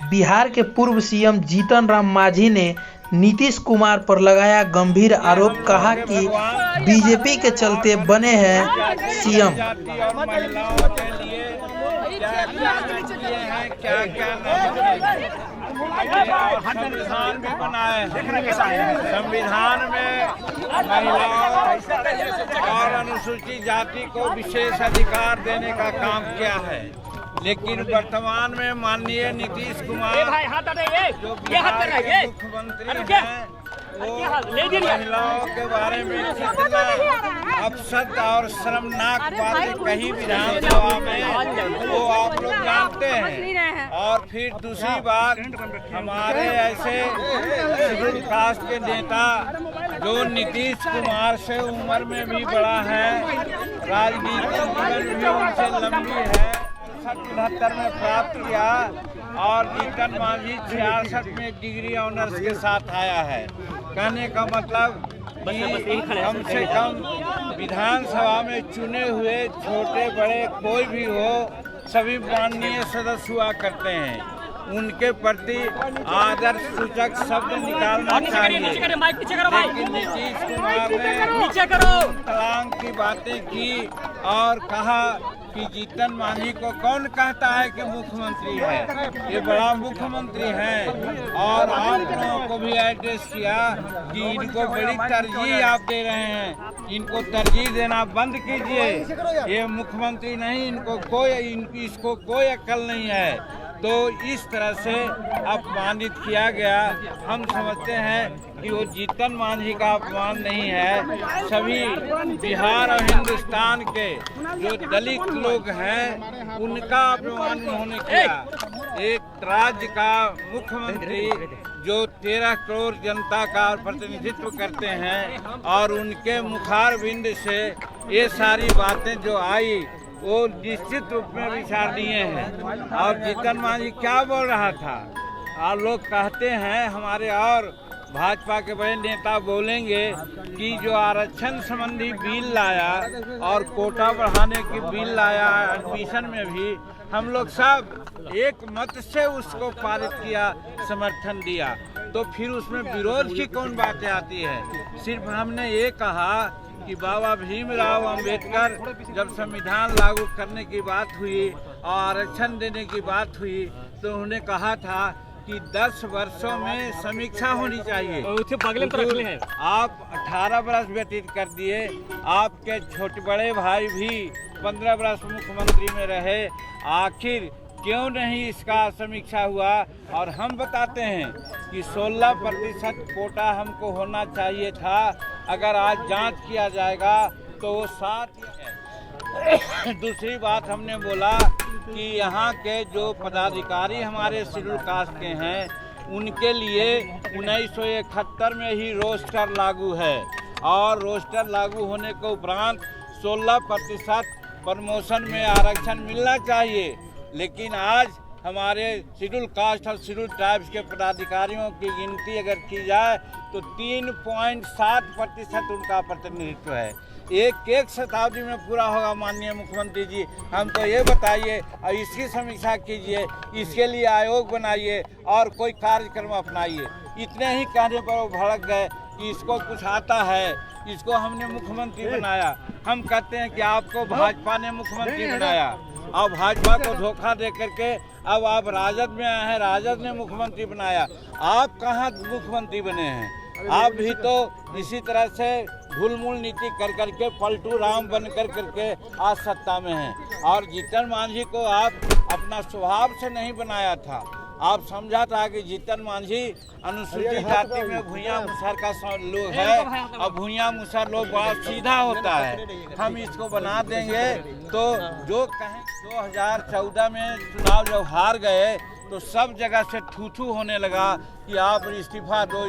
बिहार के पूर्व सीएम जीतन राम मांझी ने नीतीश कुमार पर लगाया गंभीर आरोप। कहा कि बीजेपी के चलते बने हैं सीएम। संविधान भी बनाए हैं, संविधान में महिलाओं और अनुसूचित जाति को विशेष अधिकार देने का काम किया है। लेकिन वर्तमान में माननीय नीतीश कुमार जो बिहार के मुख्यमंत्री हैं, वो महिलाओं के बारे में कितना अपशब्द और शर्मनाक बातें कही विधानसभा में, वो आप लोग जानते हैं। और फिर दूसरी बात, हमारे ऐसे शेड्यूल कास्ट के नेता जो नीतीश कुमार से उम्र में भी बड़ा है, राजनीतिक जीवन भी उनसे लंबी है, 77 में प्राप्त किया और जीतन मांझी 66 में डिग्री ऑनर्स के साथ आया है। कहने का मतलब कम से कम विधानसभा में चुने हुए छोटे बड़े कोई भी हो, सभी माननीय सदस्य हुआ करते हैं। उनके प्रति आदर सूचक शब्द निकालना चाहिए। लेकिन नीतीश कुमार ने तलाक की बातें की और कहा कि जीतन मांझी को कौन कहता है कि मुख्यमंत्री है, ये बड़ा मुख्यमंत्री है। और आप लोगों को भी एड्रेस किया कि इनको बड़ी तरजीह आप दे रहे हैं, इनको तरजीह देना बंद कीजिए, ये मुख्यमंत्री नहीं, इसको कोई अक्ल नहीं है। तो इस तरह से अपमानित किया गया। हम समझते हैं कि वो जीतन मांझी का अपमान नहीं है, सभी बिहार और हिंदुस्तान के जो दलित लोग हैं उनका अपमान उन्होंने किया। एक राज्य का मुख्यमंत्री जो 13 करोड़ जनता का प्रतिनिधित्व करते हैं और उनके मुखारबिंद से ये सारी बातें जो आई वो निश्चित रूप में विचारणीय है। और जीतन मांझी क्या बोल रहा था, आप लोग कहते हैं हमारे और भाजपा के बड़े नेता बोलेंगे कि जो आरक्षण संबंधी बिल लाया और कोटा बढ़ाने की बिल लाया, एडमिशन में भी हम लोग सब एक मत से उसको पारित किया, समर्थन दिया, तो फिर उसमें विरोध की कौन बातें आती है। सिर्फ हमने ये कहा कि बाबा भीमराव अंबेडकर जब संविधान लागू करने की बात हुई और आरक्षण देने की बात हुई तो उन्होंने कहा था कि 10 वर्षों में समीक्षा होनी चाहिए। आप 18 वर्ष व्यतीत कर दिए, आपके छोटे बड़े भाई भी 15 वर्ष मुख्यमंत्री में रहे, आखिर क्यों नहीं इसका समीक्षा हुआ। और हम बताते हैं कि 16% कोटा हमको होना चाहिए था, अगर आज जांच किया जाएगा तो वो 7 है। दूसरी बात हमने बोला कि यहाँ के जो पदाधिकारी हमारे शेड्यूल कास्ट के हैं उनके लिए 1971 में ही रोस्टर लागू है और रोस्टर लागू होने के उपरांत 16% प्रमोशन में आरक्षण मिलना चाहिए। लेकिन आज हमारे शेड्यूल कास्ट और शेड्यूल ट्राइब्स के पदाधिकारियों की गिनती अगर की जाए तो 3.7% उनका प्रतिनिधित्व है। एक शताब्दी में पूरा होगा। माननीय मुख्यमंत्री जी, हमको ये बताइए और इसकी समीक्षा कीजिए, इसके लिए आयोग बनाइए और कोई कार्यक्रम अपनाइए। इतने ही कहने पर वो भड़क गए कि इसको कुछ आता है, इसको हमने मुख्यमंत्री बनाया। हम कहते हैं कि आपको भाजपा ने मुख्यमंत्री बनाया और भाजपा को धोखा दे करके अब आप राजद में आए हैं, राजद ने मुख्यमंत्री बनाया। आप कहाँ मुख्यमंत्री बने हैं? आप भी तो इसी तरह से ढुलमुल नीति कर करके पलटू राम बन करके आज सत्ता में हैं। और जीतन मांझी को आप अपना स्वभाव से नहीं बनाया था, आप समझा था कि जीतन मांझी अनुसूचित जाति में भूया मुसहर का लोग है और भूया मुसहर लोग बहुत सीधा होता है, हम इसको बना देंगे। तो जो कहें 2014 में चुनाव जब हार गए तो सब जगह से थू होने लगा कि आप इस्तीफा दो।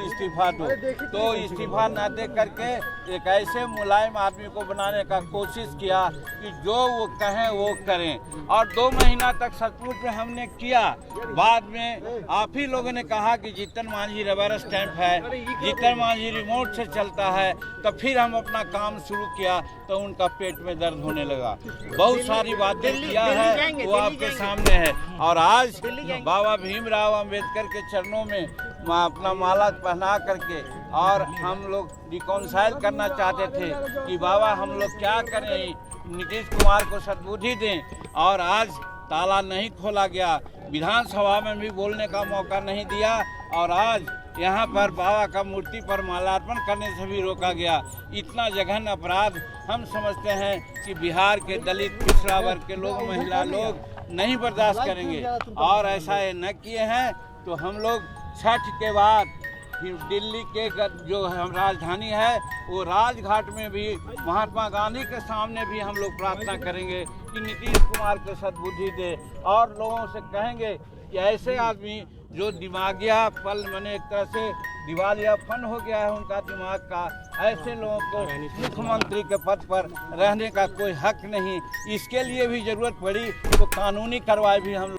तो इस्तीफा न दे करके एक ऐसे मुलायम आदमी को बनाने का कोशिश किया कि जो वो कहें वो करें। और 2 महीना तक सचमुच में हमने किया। बाद में आप ही लोगों ने कहा कि जीतन मांझी रबर स्टैंप है, जीतन मांझी रिमोट से चलता है। तो फिर हम अपना काम शुरू किया तो उनका पेट में दर्द होने लगा। बहुत सारी बातें किया है, वो आपके सामने है। और आज बाबा भीमराव अंबेडकर के चरणों में अपना माला पहना करके और हम लोग रिकॉन्साइल करना चाहते थे कि बाबा हम लोग क्या करें, नीतीश कुमार को सद्बुद्धि दें। और आज ताला नहीं खोला गया, विधानसभा में भी बोलने का मौका नहीं दिया और आज यहाँ पर बाबा का मूर्ति पर माल्यार्पण करने से भी रोका गया। इतना जघन्य अपराध हम समझते हैं कि बिहार के दलित पिछड़ा वर्ग के लोग, महिला लोग नहीं बर्दाश्त करेंगे। और ऐसा ये न किए हैं तो हम लोग छठ के बाद फिर दिल्ली के जो हम राजधानी है वो राजघाट में भी महात्मा गांधी के सामने भी हम लोग प्रार्थना करेंगे कि नीतीश कुमार को सद्बुद्धि दे। और लोगों से कहेंगे कि ऐसे आदमी जो दिमागिया पल मैंने एक तरह से दिवालियापन हो गया है उनका दिमाग का, ऐसे लोगों को मुख्यमंत्री के पद पर रहने का कोई हक नहीं। इसके लिए भी जरूरत पड़ी तो कानूनी कार्रवाई भी हम